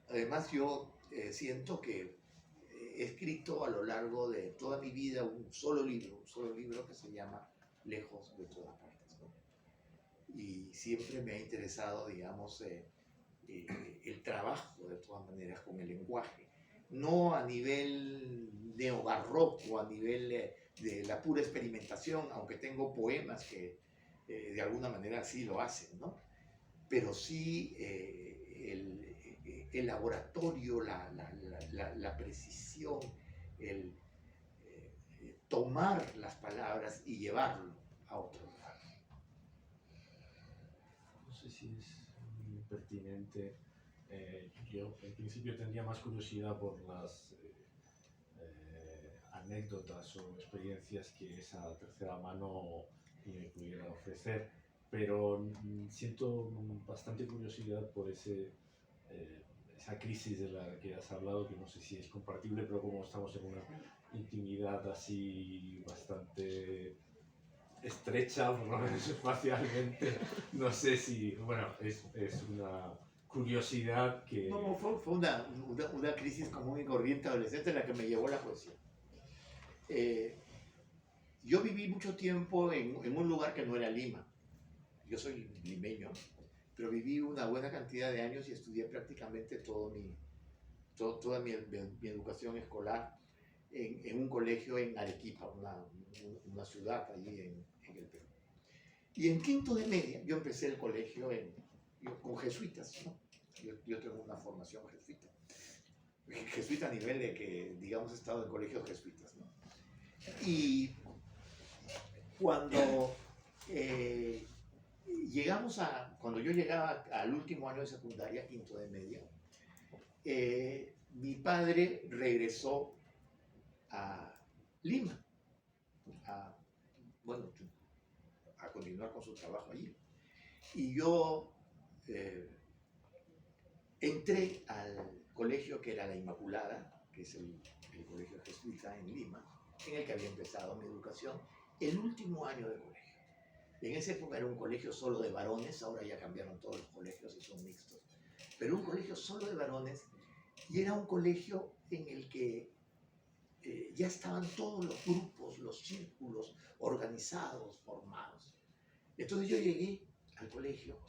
Speaker 5: Además, yo siento que he escrito a lo largo de toda mi vida un solo libro que se llama Lejos de todas partes, ¿no? Y siempre me ha interesado, digamos, el trabajo, de todas maneras, con el lenguaje. No a nivel neobarroco, a nivel de la pura experimentación, aunque tengo poemas que de alguna manera sí lo hacen, ¿no? Pero sí el laboratorio, la precisión, el tomar las palabras y llevarlo a otro lugar.
Speaker 4: No sé si es muy pertinente. Yo en principio tendría más curiosidad por las anécdotas o experiencias que esa tercera mano me pudiera ofrecer, pero siento bastante curiosidad por esa crisis de la que has hablado, que no sé si es compartible, pero como estamos en una intimidad así bastante estrecha, por lo menos espacialmente, no sé si, bueno, es una curiosidad que...
Speaker 5: No, fue una crisis común y corriente adolescente la que me llevó a la poesía. Yo viví mucho tiempo en un lugar que no era Lima. Yo soy limeño, pero viví una buena cantidad de años y estudié prácticamente toda mi educación escolar en un colegio en Arequipa, una ciudad allí en el Perú. Y en quinto de media yo empecé el colegio con jesuitas, ¿no? Yo tengo una formación jesuita. Jesuita a nivel de que, digamos, he estado en colegios jesuitas, ¿no? Y cuando cuando yo llegaba al último año de secundaria, quinto de media, mi padre regresó a Lima bueno, a continuar con su trabajo allí. Y yo entré al colegio que era la Inmaculada, que es el colegio jesuita en Lima, en el que había empezado mi educación, el último año de colegio. En esa época era un colegio solo de varones, ahora ya cambiaron todos los colegios y son mixtos, pero un colegio solo de varones, y era un colegio en el que ya estaban todos los grupos, los círculos organizados, formados. Entonces yo llegué al colegio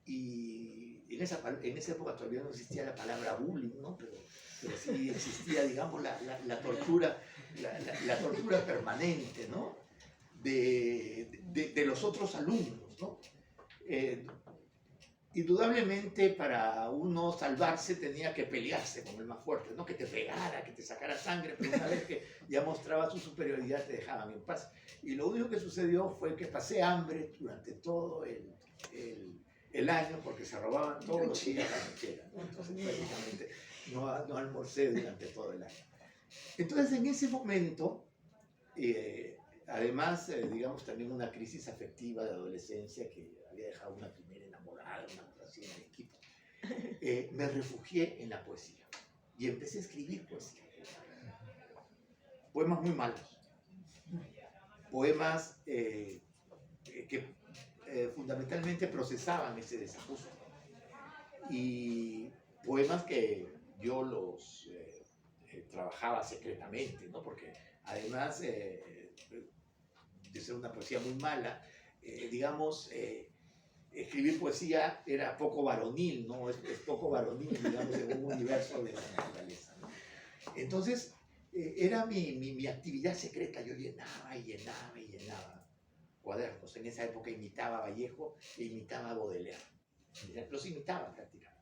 Speaker 5: y en esa época todavía no existía la palabra bullying, ¿no? Pero sí existía, digamos, la tortura permanente, ¿no? De los otros alumnos, ¿no? Indudablemente para uno salvarse tenía que pelearse con el más fuerte, ¿no? Que te pegara, que te sacara sangre, pero una vez que ya mostraba su superioridad te dejaban en paz. Y lo único que sucedió fue que pasé hambre durante todo el año porque se robaban todos los días la lonchera, ¿no? Entonces prácticamente no almorcé durante todo el año. Entonces en ese momento, además, digamos, también una crisis afectiva de adolescencia que había dejado una primera enamorada, una cosa así en el equipo, me refugié en la poesía y empecé a escribir poesía. Poemas muy malos, poemas que fundamentalmente procesaban ese desajuste y poemas que yo los trabajaba secretamente, ¿no? Porque además de ser una poesía muy mala, digamos, escribir poesía era poco varonil, ¿no? Es poco varonil, digamos, en un universo de la naturaleza, ¿no? Entonces, era mi actividad secreta. Yo llenaba cuadernos. En esa época imitaba a Vallejo e imitaba a Baudelaire. Los imitaba prácticamente.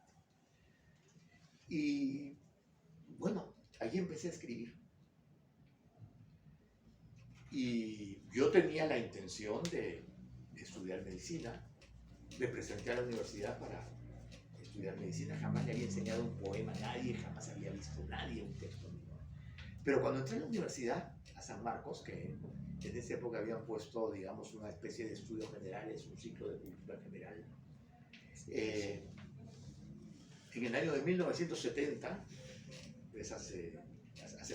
Speaker 5: Y bueno, allí empecé a escribir. Y yo tenía la intención de estudiar medicina. Me presenté a la universidad para estudiar medicina. Jamás le había enseñado un poema a nadie, jamás había visto a nadie un texto. Pero cuando entré a la universidad, a San Marcos, que en esa época habían puesto, digamos, una especie de estudios generales, un ciclo de cultura general, en el año de 1970, es hace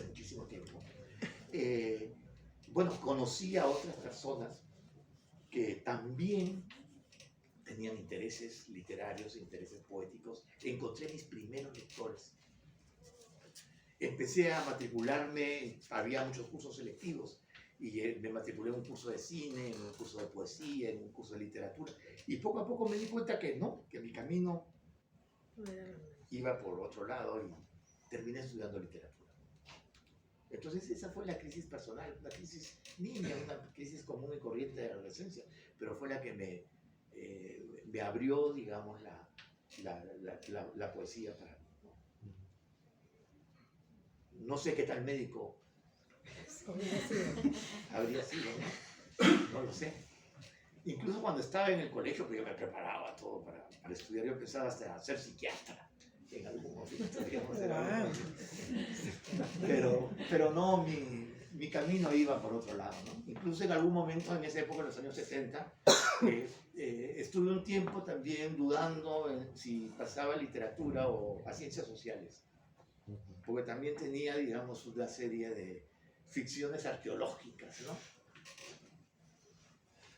Speaker 5: muchísimo tiempo, bueno, conocí a otras personas que también tenían intereses literarios, intereses poéticos. Encontré mis primeros lectores. Empecé a matricularme, había muchos cursos selectivos, y me matriculé en un curso de cine, en un curso de poesía, en un curso de literatura, y poco a poco me di cuenta que no, que mi camino iba por otro lado y terminé estudiando literatura. Entonces esa fue la crisis personal, una crisis niña, una crisis común y corriente de la adolescencia, pero fue la que me abrió, digamos, la poesía para mí, ¿no? No sé qué tal médico habría sido, ¿no? No lo sé. Incluso cuando estaba en el colegio, pues yo me preparaba todo para estudiar. Yo pensaba hasta ser psiquiatra en algún momento, digamos, pero no, mi camino iba por otro lado, ¿no? Incluso en algún momento, en esa época, en los años 70, estuve un tiempo también dudando en si pasaba a literatura o a ciencias sociales, porque también tenía, digamos, una serie de ficciones arqueológicas, ¿no?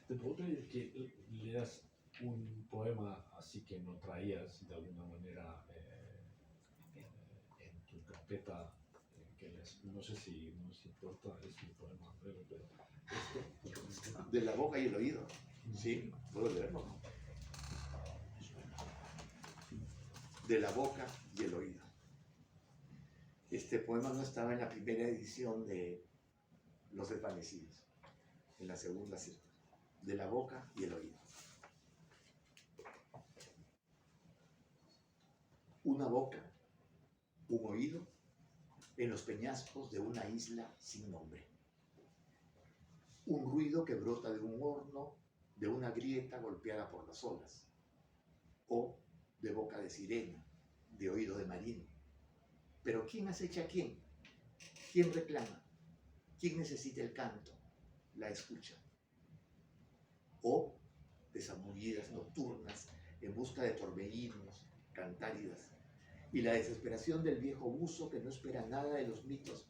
Speaker 7: ¿Te puedo pedir que leas un poema así que no traías de alguna manera en tu carpeta? No sé si nos importa, es un poema breve, pero
Speaker 5: De la boca y el oído. Sí, puedo leerlo, ¿no? De la boca y el oído. Este poema no estaba en la primera edición de Los Desvanecidos, en la segunda sí. De la boca y el oído. Una boca, un oído, en los peñascos de una isla sin nombre. Un ruido que brota de un horno, de una grieta golpeada por las olas, o de boca de sirena, de oído de marino. Pero ¿quién acecha a quién? ¿Quién reclama? ¿Quién necesita el canto? la escucha. O de zambullidas nocturnas en busca de torbellinos, cantáridas, y la desesperación del viejo buzo que no espera nada de los mitos,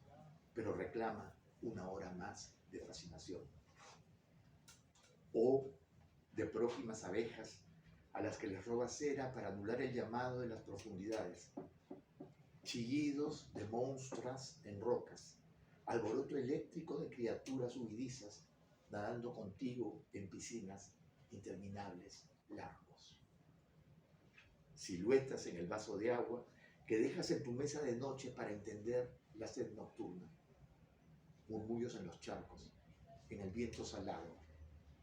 Speaker 5: pero reclama una hora más de fascinación. O de próximas abejas a las que les roba cera para anular el llamado de las profundidades. Chillidos de monstruas en rocas, alboroto eléctrico de criaturas huidizas nadando contigo en piscinas interminables, largos. Siluetas en el vaso de agua que dejas en tu mesa de noche para entender la sed nocturna. Murmullos en los charcos, en el viento salado,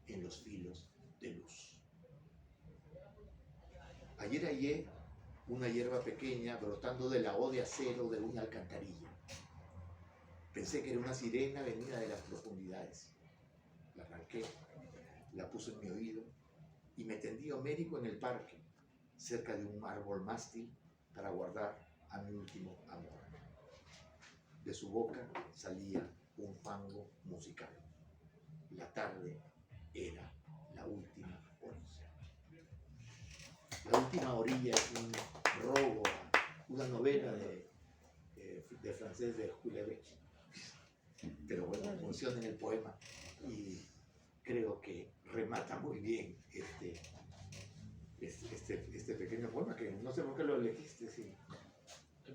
Speaker 5: en los filos de luz. Ayer hallé una hierba pequeña brotando de la O de acero de una alcantarilla. Pensé que era una sirena venida de las profundidades. La arranqué, la puse en mi oído y me tendí homérico en el parque, cerca de un árbol mástil, para guardar a mi último amor. De su boca salía un fango musical. La tarde era la última orilla. La última orilla es un robo, una novela de francés de Houellebecq. Pero bueno, funciona en el poema y creo que remata muy bien este pequeño poema, que no sé por qué lo elegiste, sí.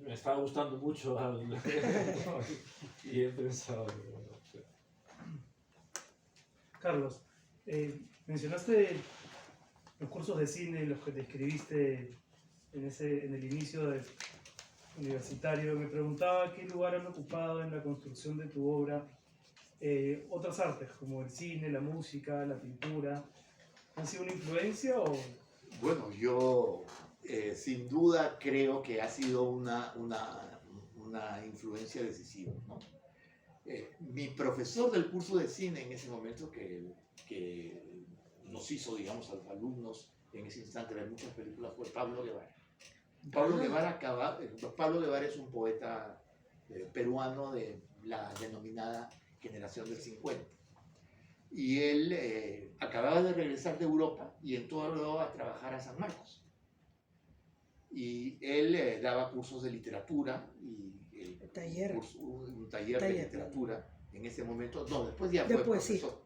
Speaker 7: Me estaba gustando mucho y he pensado que...
Speaker 8: Carlos, mencionaste los cursos de cine, los que te inscribiste en el inicio universitario. Me preguntaba qué lugar han ocupado en la construcción de tu obra otras artes, como el cine, la música, la pintura. ¿Han sido una influencia o...?
Speaker 5: Bueno, yo sin duda creo que ha sido una influencia decisiva, ¿no? Mi profesor del curso de cine en ese momento, que nos hizo, digamos, a los alumnos en ese instante de muchas películas, fue Pablo Guevara. Pablo Guevara es un poeta peruano de la denominada generación del 50. Y él acababa de regresar de Europa y entró a trabajar a San Marcos. Y él daba cursos de literatura y un taller de literatura en ese momento. No, después ya fue profesor. Sí.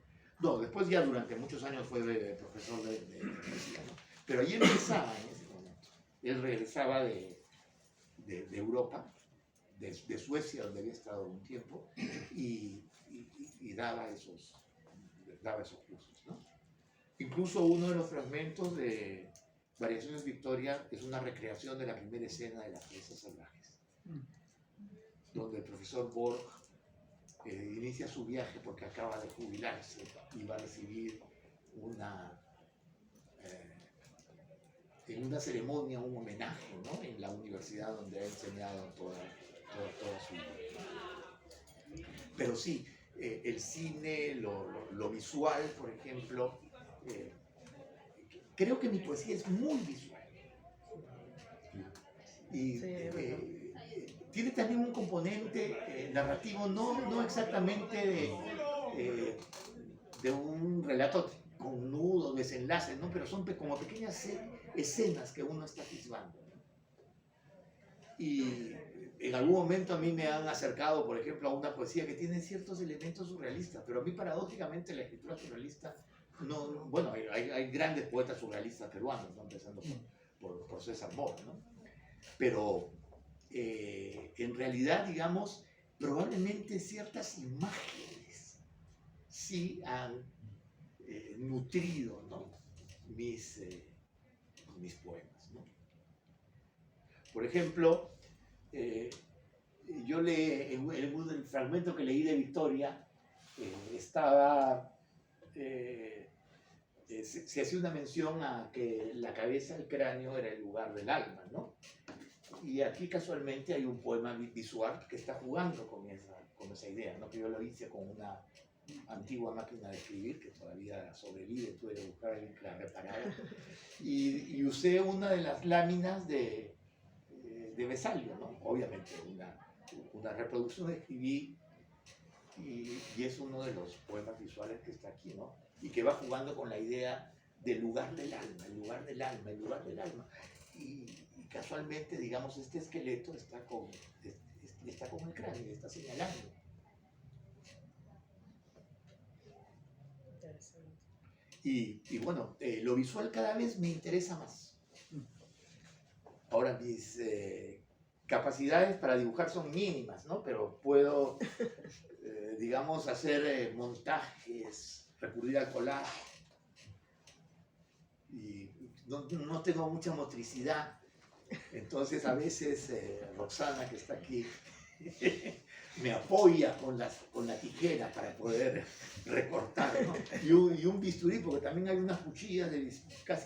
Speaker 5: No, después ya durante muchos años fue profesor de poesía, ¿no? Pero ahí empezaba en ese momento. Él regresaba de Europa, de Suecia, donde había estado un tiempo, y daba esos cursos, ¿no? Incluso uno de los fragmentos de Variaciones Victoria es una recreación de la primera escena de Las Fresas Salvajes, donde el profesor Borg inicia su viaje porque acaba de jubilarse y va a recibir en una ceremonia, un homenaje, ¿no? En la universidad donde ha enseñado toda su vida. Pero sí, el cine, lo visual, por ejemplo, creo que mi poesía es muy visual. Y tiene también un componente narrativo, no exactamente de un relato con nudos, desenlaces, ¿no? Pero son como pequeñas escenas que uno está atisbando, ¿no? Y en algún momento a mí me han acercado, por ejemplo, a una poesía que tiene ciertos elementos surrealistas, pero a mí paradójicamente la escritura surrealista, no, bueno, hay grandes poetas surrealistas peruanos, ¿no? Empezando por César Mora, ¿no? Pero en realidad, digamos, probablemente ciertas imágenes sí han nutrido, ¿no? mis poemas, ¿no? Por ejemplo, yo en el fragmento que leí de Victoria, se hacía una mención a que la cabeza, el cráneo, era el lugar del alma, ¿no? Y aquí casualmente hay un poema visual que está jugando con esa idea, ¿no? Que yo lo hice con una antigua máquina de escribir que todavía sobrevive, tuve que buscar a alguien que la reparara, y usé una de las láminas de Vesalio, ¿no? Obviamente una reproducción, escribí y es uno de los poemas visuales que está aquí, ¿no? Y que va jugando con la idea del lugar del alma, el lugar del alma, el lugar del alma. Y casualmente, digamos, este esqueleto está con el cráneo, está señalando. Y bueno, lo visual cada vez me interesa más. Ahora, mis capacidades para dibujar son mínimas, ¿no? Pero puedo, digamos, hacer montajes, recurrir al collage. Y no tengo mucha motricidad. Entonces, a veces Roxana, que está aquí, me apoya con la tijera para poder recortar, ¿no? Y un bisturí, porque también hay unas cuchillas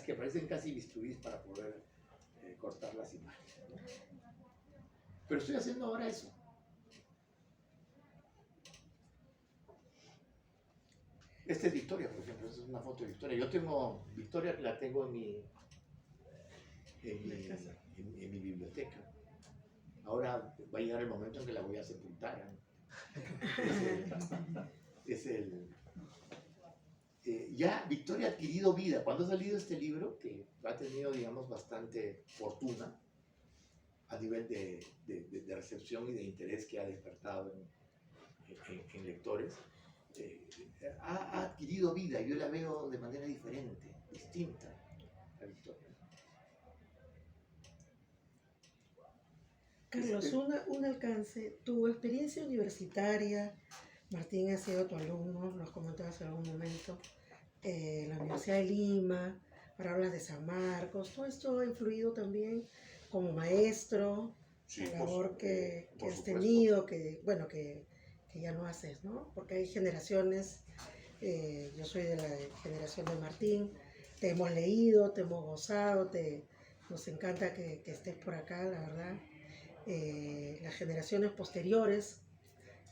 Speaker 5: que parecen casi bisturís para poder cortar las imágenes, ¿no? Pero estoy haciendo ahora eso. Esta es Victoria, por ejemplo. Esta es una foto de Victoria. Yo tengo Victoria, la tengo en mi biblioteca. Ahora va a llegar el momento en que la voy a sepultar, ¿no? Ya Victoria ha adquirido vida. Cuando ha salido este libro, que ha tenido, digamos, bastante fortuna a nivel de recepción y de interés que ha despertado en lectores, ha adquirido vida. Yo la veo de manera diferente, distinta a Victoria.
Speaker 9: Carlos, un alcance. Tu experiencia universitaria, Martín ha sido tu alumno, nos comentabas en algún momento, la Universidad de Lima, ahora hablas de San Marcos, todo esto ha influido también como maestro,
Speaker 5: Sí,
Speaker 9: la labor que has
Speaker 5: supuesto.
Speaker 9: tenido, que ya no haces, ¿no? Porque hay generaciones, yo soy de la generación de Martín, te hemos leído, te hemos gozado, nos encanta que estés por acá, la verdad. Las generaciones posteriores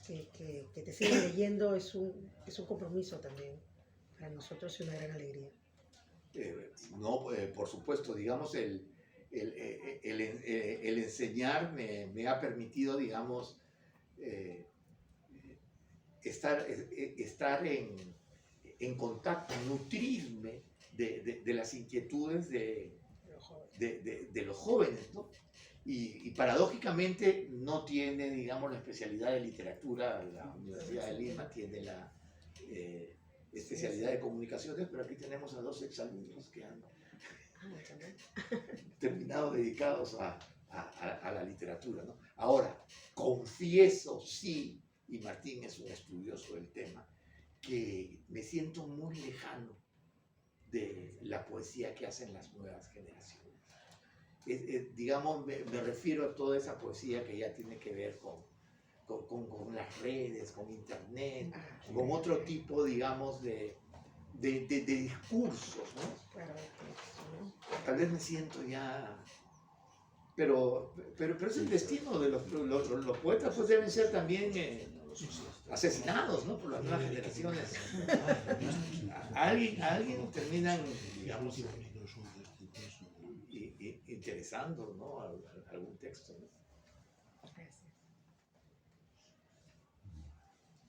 Speaker 9: que te siguen leyendo es un compromiso también para nosotros y una gran alegría.
Speaker 5: Por supuesto, digamos, el enseñar me ha permitido, digamos, estar en contacto, nutrirme de las inquietudes de los jóvenes, ¿no? Y paradójicamente no tiene, digamos, la especialidad de literatura. La Universidad de Lima tiene la especialidad de comunicaciones, pero aquí tenemos a 2 exalumnos que han terminado dedicados a la literatura, ¿no? Ahora, confieso, sí, y Martín es un estudioso del tema, que me siento muy lejano de la poesía que hacen las nuevas generaciones. Digamos, me refiero a toda esa poesía que ya tiene que ver con las redes, con internet, con otro tipo, digamos, de discursos, ¿no? Tal vez me siento ya... Pero es el destino de los poetas, pues deben ser también asesinados, ¿no? Por las nuevas generaciones. A alguien terminan, digamos, interesando, ¿no? Algún texto, ¿no?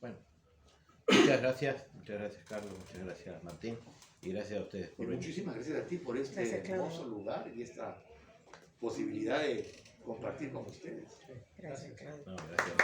Speaker 1: Bueno, muchas gracias Carlos, muchas gracias Martín y gracias a ustedes por venir.
Speaker 5: Muchísimas gracias a ti por este hermoso lugar y esta posibilidad de compartir con ustedes.
Speaker 9: Gracias, Claudio.
Speaker 1: No, gracias.